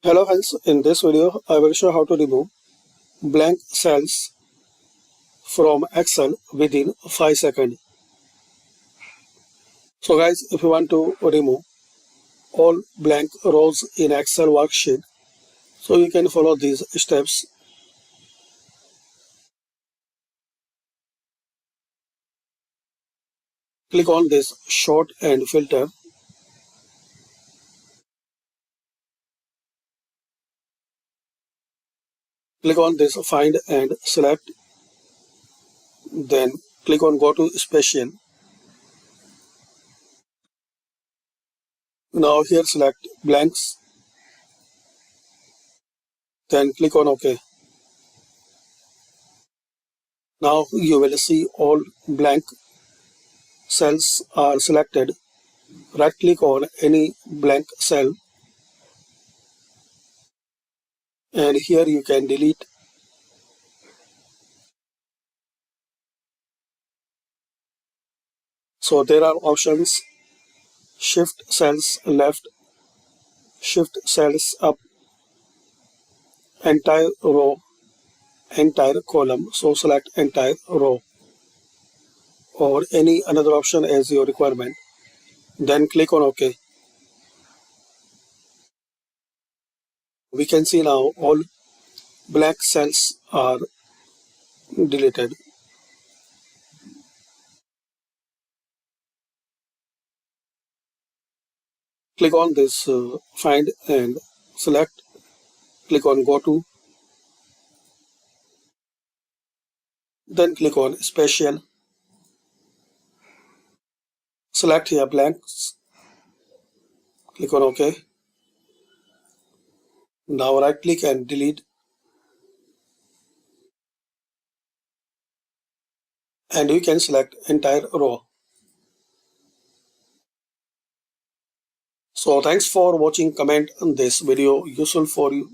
Hello friends, in this video I will show how to remove blank cells from Excel within 5 seconds. So guys, if you want to remove all blank rows in Excel worksheet, so you can follow these steps. Click on this sort and filter. Click on this find and select. Then click on go to special. Now here select blanks. Then click on OK. Now you will see all blank cells are selected. Right click on any blank cell and here you can delete. So there are options: shift cells left, shift cells up, entire row, entire column. So select entire row or any another option as your requirement. Then click on OK. We can see now all blank cells are deleted. Click on this find and select. Click on go to. Then click on special. Select here blanks. Click on OK. Now right click and delete. And you can select entire row. So thanks for watching. Comment on this video useful for you.